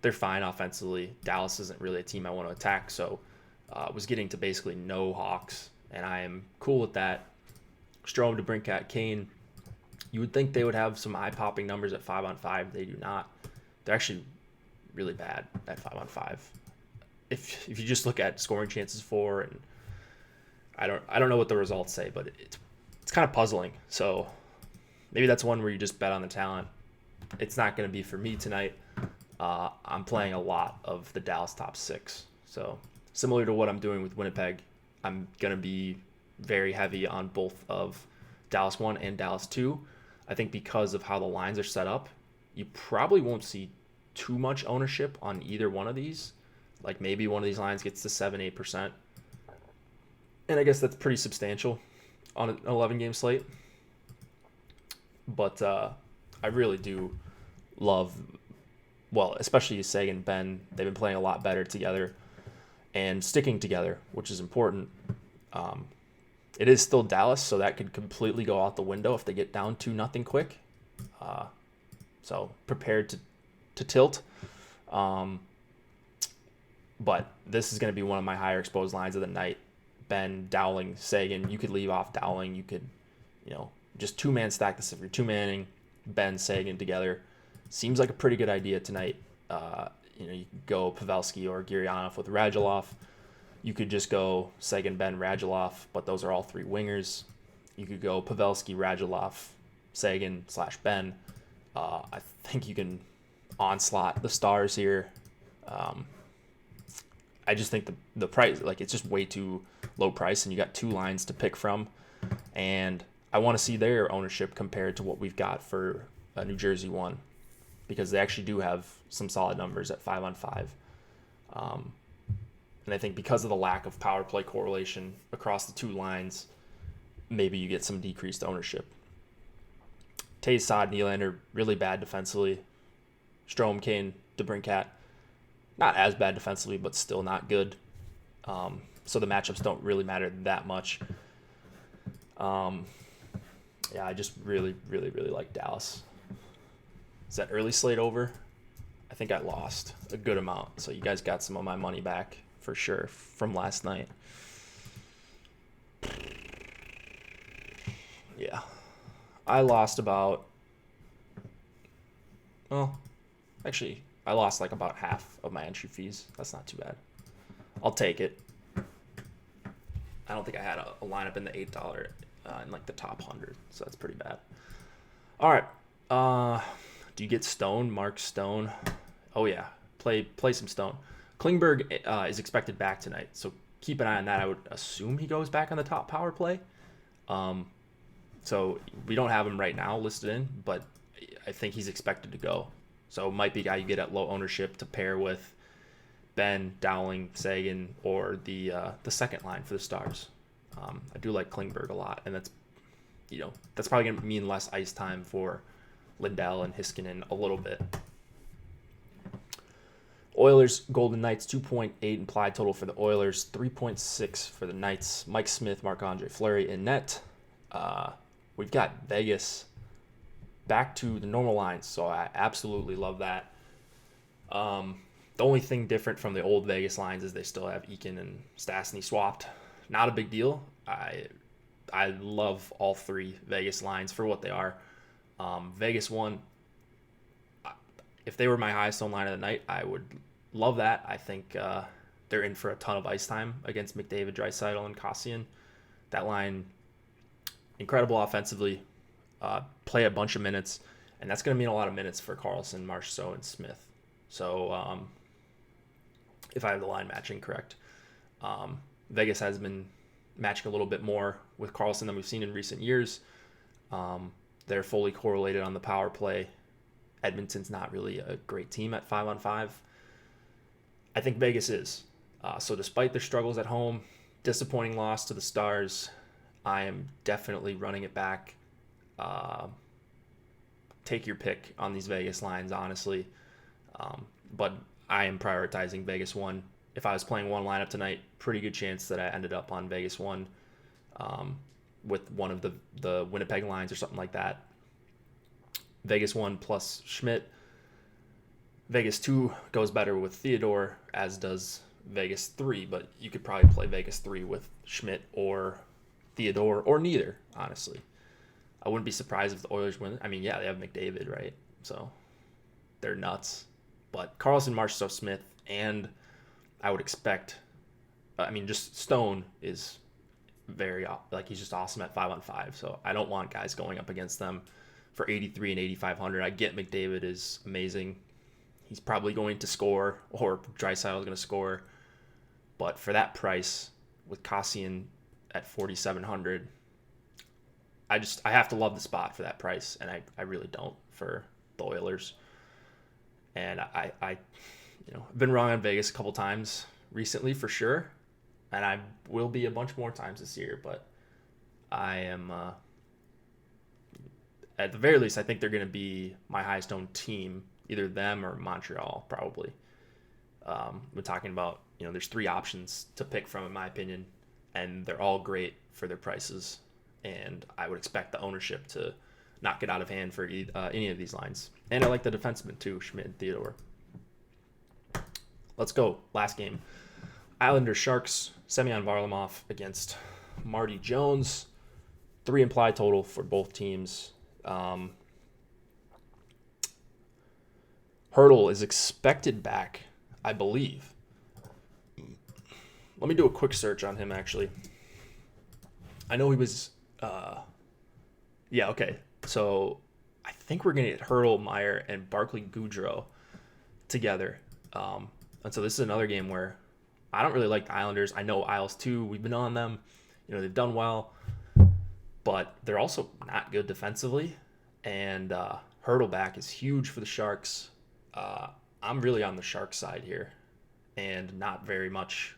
They're fine offensively. Dallas isn't really a team I want to attack, so was getting to basically no Hawks, and I am cool with that. Strome, DeBrincat, Kane. You would think they would have some eye-popping numbers at 5-on-5. They do not. They're actually really bad at 5-on-5. If you just look at scoring chances for, and I don't know what the results say, but it's kind of puzzling. So maybe that's one where you just bet on the talent. It's not going to be for me tonight. I'm playing a lot of the Dallas top 6. So similar to what I'm doing with Winnipeg, I'm going to be very heavy on both of Dallas 1 and Dallas 2. I think because of how the lines are set up, you probably won't see too much ownership on either one of these. Like maybe one of these lines gets to 7-8%. And I guess that's pretty substantial on an 11-game slate. But I really do love, well, especially Sagan, Ben. They've been playing a lot better together and sticking together, which is important. It is still Dallas, so that could completely go out the window if they get down 2-0 quick. So prepared to tilt. But this is going to be one of my higher exposed lines of the night. Ben, Dowling, Sagan. You could leave off Dowling. You could, just two-man stack this if you're two-manning Ben, Sagan together. Seems like a pretty good idea tonight. You could go Pavelski or Gurianov with Radulov. You could just go Sagan, Ben, Radulov, but those are all three wingers. You could go Pavelski, Radulov, Sagan / Ben. I think you can onslaught the Stars here. I just think the price, it's just way too low price, and you got two lines to pick from. And I want to see their ownership compared to what we've got for a New Jersey one, because they actually do have some solid numbers at 5-on-5. And I think because of the lack of power play correlation across the two lines, maybe you get some decreased ownership. Taves, Saad, Nylander, really bad defensively. Strome, Kane, DeBrincat, not as bad defensively, but still not good. So the matchups don't really matter that much. I just really, really, really like Dallas. Is that early slate over? I think I lost a good amount. So you guys got some of my money back for sure from last night. Yeah. I lost about, I lost about half of my entry fees. That's not too bad. I'll take it. I don't think I had a lineup in the $8 in the top 100, so that's pretty bad. All right. Do you get Stone, Mark Stone? Oh yeah, play some Stone. Klingberg is expected back tonight, so keep an eye on that. I would assume he goes back on the top power play. So we don't have him right now listed in, but I think he's expected to go. So it might be a guy you get at low ownership to pair with Ben, Dowling, Sagan, or the second line for the Stars. I do like Klingberg a lot, and that's probably going to mean less ice time for Lindell and Heiskanen a little bit. Oilers, Golden Knights, 2.8 implied total for the Oilers, 3.6 for the Knights. Mike Smith, Marc-Andre Fleury in net. We've got Vegas back to the normal lines, so I absolutely love that. The only thing different from the old Vegas lines is they still have Eakin and Stastny swapped. Not a big deal. I love all three Vegas lines for what they are. Vegas one, if they were my highest owned line of the night, I would love that. I think they're in for a ton of ice time against McDavid, Draisaitl, and Kassian. That line, incredible offensively, play a bunch of minutes, and that's going to mean a lot of minutes for Karlsson, Marchessault, and Smith. So if I have the line matching correct, Vegas has been matching a little bit more with Karlsson than we've seen in recent years. They're fully correlated on the power play. Edmonton's not really a great team at 5-on-5. I think Vegas is. So despite their struggles at home, disappointing loss to the Stars, I am definitely running it back. Take your pick on these Vegas lines, honestly. But I am prioritizing Vegas 1. If I was playing one lineup tonight, pretty good chance that I ended up on Vegas 1 with one of the Winnipeg lines or something like that. Vegas 1 plus Schmidt. Vegas 2 goes better with Theodore, as does Vegas 3, but you could probably play Vegas 3 with Schmidt or Theodore or neither, honestly. I wouldn't be surprised if the Oilers win. I mean, yeah, they have McDavid, right? So they're nuts. But Karlsson, Marchessault, Smith, and I would expect, just Stone is very, he's just awesome at 5-on-5. So I don't want guys going up against them for 83 and 8,500. I get McDavid is amazing. He's probably going to score, or Draisaitl is going to score. But for that price, with Kassian at 4,700, I have to love the spot for that price, and I really don't for the Oilers. And I I've been wrong on Vegas a couple times recently for sure, and I will be a bunch more times this year. But I am, at the very least, I think they're going to be my highest owned team, either them or Montreal, probably. We're talking about, there's 3 options to pick from, in my opinion, and they're all great for their prices. And I would expect the ownership to not get out of hand for any of these lines. And I like the defensemen too, Schmidt and Theodore. Let's go. Last game. Islanders Sharks. Semyon Varlamov against Marty Jones. 3 implied total for both teams. Hurdle is expected back, I believe. Let me do a quick search on him, actually. I know he was... okay. So I think we're going to get Hurdle, Meyer, and Barclay Goodrow together. And so this is another game where I don't really like the Islanders. I know Isles too. We've been on them. They've done well. But they're also not good defensively. And Hurdle back is huge for the Sharks. I'm really on the Sharks side here. And not very much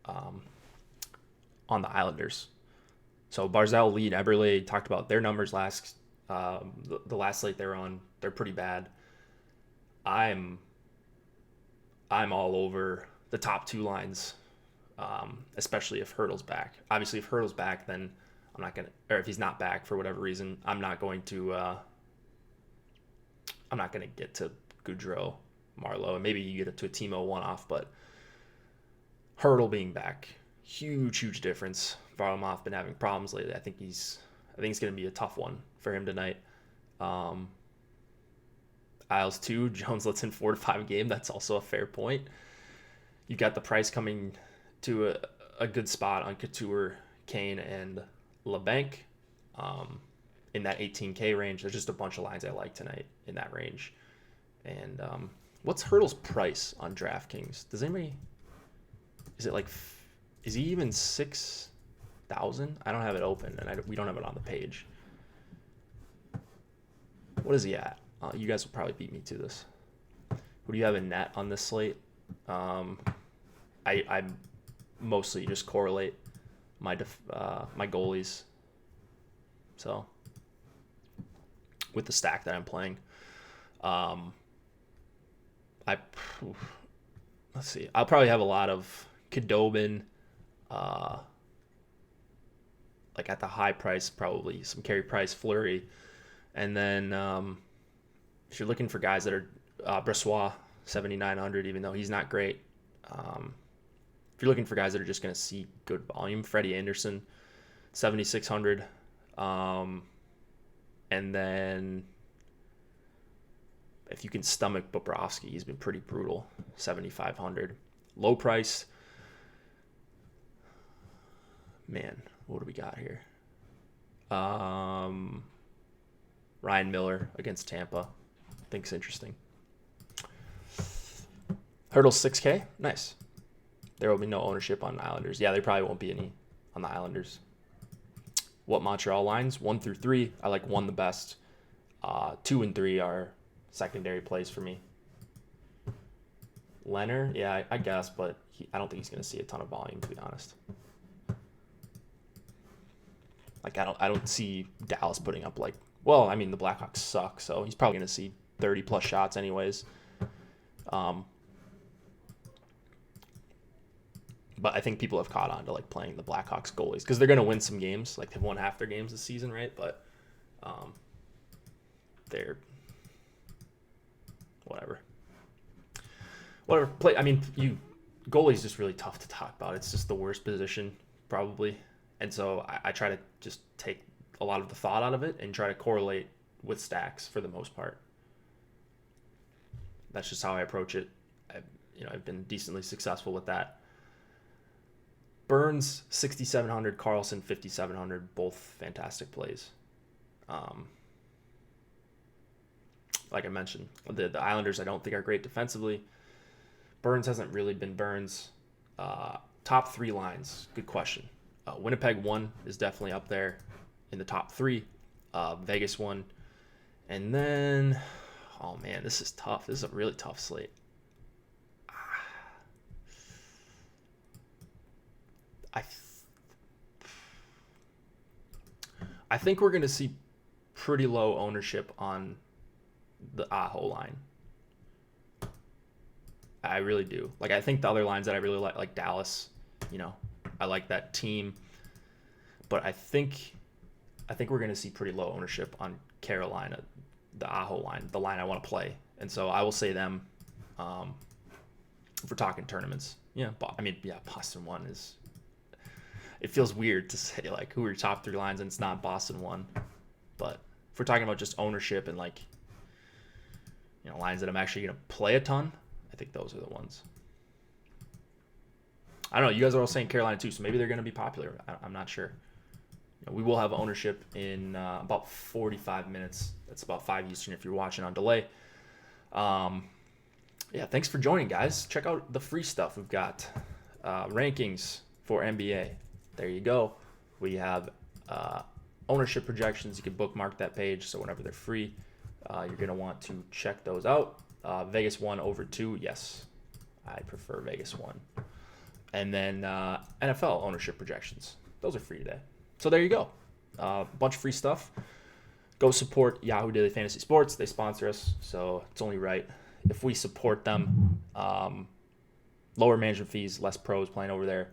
on the Islanders. So Barzal, Lead, Eberle, talked about their numbers the last slate they're on. They're pretty bad. I'm all over the top 2 lines, especially if Hurdle's back. Obviously, if Hurdle's back, then I'm not gonna, or if he's not back for whatever reason, I'm not going to get to Goudreau, Marleau, and maybe you get to a Timo one-off, but Hurdle being back, huge difference. Varlamov been having problems lately. I think it's going to be a tough one for him tonight. Isles 2, Jones lets in 4 to 5 a game. That's also a fair point. You got the price coming to a good spot on Couture, Kane, and LeBanc in that 18K range. There's just a bunch of lines I like tonight in that range. And what's Hurdle's price on DraftKings? Does anybody... Is he even 6,000? I don't have it open, and we don't have it on the page. What is he at? You guys will probably beat me to this. Who do you have in net on this slate? I mostly just correlate my goalies. So with the stack that I'm playing, let's see. I'll probably have a lot of Khudobin, at the high price, probably some Carey Price, Fleury, and then if you're looking for guys that are Brossoit, 7,900, even though he's not great. If you're looking for guys that are just going to see good volume, Freddie Anderson, 7,600, and then if you can stomach Bobrovsky, he's been pretty brutal, 7,500. Low price. Man, what do we got here? Ryan Miller against Tampa. I think it's interesting. Hurdle 6K. Nice. There will be no ownership on the Islanders. Yeah, there probably won't be any on the Islanders. What Montreal lines? 1 through 3. I like 1 the best. 2 and 3 are secondary plays for me. Leonard, yeah, I guess, but I don't think he's going to see a ton of volume, to be honest. I don't see Dallas putting up the Blackhawks suck, so he's probably going to see 30 plus shots anyways. But I think people have caught on to playing the Blackhawks goalies because they're going to win some games. They've won half their games this season, right? But they're whatever. Goalie is just really tough to talk about. It's just the worst position probably. And so I try to just take a lot of the thought out of it and try to correlate with stacks for the most part. That's just how I approach it. I've been decently successful with that. Burns, 6,700, Carlson, 5,700, both fantastic plays. Like I mentioned, the Islanders I don't think are great defensively. Burns hasn't really been Burns. Top 3 lines, good question. Winnipeg 1 is definitely up there in the top 3. Vegas 1. And then, Oh, man, this is tough. This is a really tough slate. I think we're going to see pretty low ownership on the Aho line. I really do. Like, I think the other lines that I really like Dallas, I like that team. But I think we're going to see pretty low ownership on Carolina, the Aho line, the line I want to play. And so I will say them if we're talking tournaments. Boston won is... It feels weird to say, like, who are your top 3 lines, and it's not Boston won. But if we're talking about just ownership and, like, lines that I'm actually going to play a ton, I think those are the ones. I don't know. You guys are all saying Carolina too, so maybe they're going to be popular. I'm not sure. We will have ownership in about 45 minutes. That's about 5 Eastern if you're watching on delay. Thanks for joining, guys. Check out the free stuff. We've got rankings for NBA. There you go. We have ownership projections. You can bookmark that page, so whenever they're free, you're going to want to check those out. Vegas 1 over 2. Yes, I prefer Vegas 1. And then NFL ownership projections. Those are free today. So there you go. Bunch of free stuff. Go support Yahoo Daily Fantasy Sports. They sponsor us, so it's only right if we support them. Lower management fees, less pros playing over there.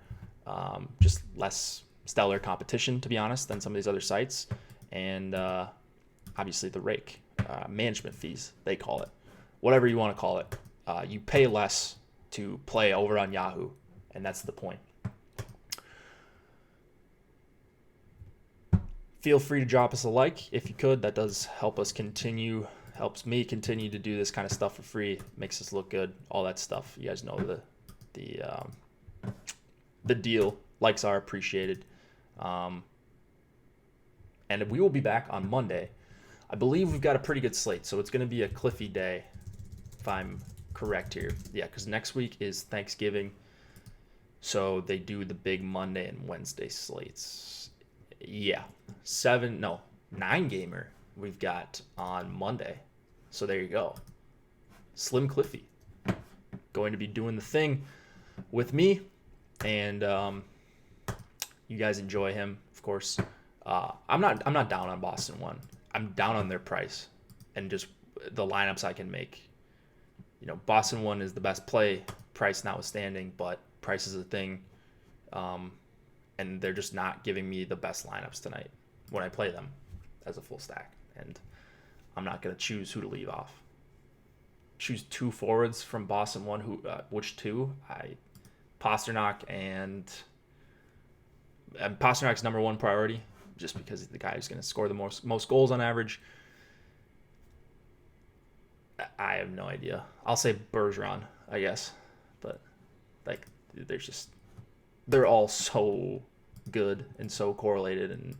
Just less stellar competition, to be honest, than some of these other sites. And obviously the rake. Management fees, they call it. Whatever you want to call it. You pay less to play over on Yahoo, and that's the point. Feel free to drop us a like if you could. That does help us helps me continue to do this kind of stuff for free. Makes us look good, all that stuff. You guys know the deal. Likes are appreciated. And we will be back on Monday. I believe we've got a pretty good slate, so it's going to be a cliffy day, if I'm correct here. Yeah, because next week is Thanksgiving, so they do the big Monday and Wednesday slates. Yeah, 9 gamer we've got on Monday. So there you go. Slim Cliffy going to be doing the thing with me, and you guys enjoy him, of course. I'm not down on Boston 1. I'm down on their price and just the lineups I can make. Boston 1 is the best play, price notwithstanding, but price is a thing. And they're just not giving me the best lineups tonight when I play them as a full stack. And I'm not going to choose who to leave off. Choose 2 forwards from Boston 1. Which 2? Pasternak and Pasternak's number 1 priority, just because he's the guy who's going to score the most goals on average. I have no idea. I'll say Bergeron, I guess. But, they're all so good and so correlated and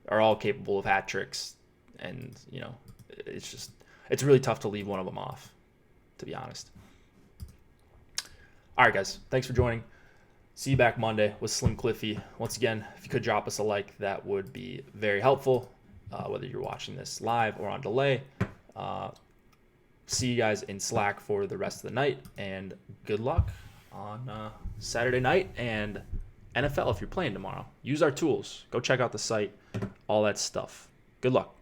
are all capable of hat tricks. And, it's really tough to leave one of them off, to be honest. All right, guys. Thanks for joining. See you back Monday with Slim Cliffy. Once again, if you could drop us a like, that would be very helpful, whether you're watching this live or on delay. See you guys in Slack for the rest of the night, and good luck on Saturday night and NFL if you're playing tomorrow. Use our tools. Go check out the site, all that stuff. Good luck.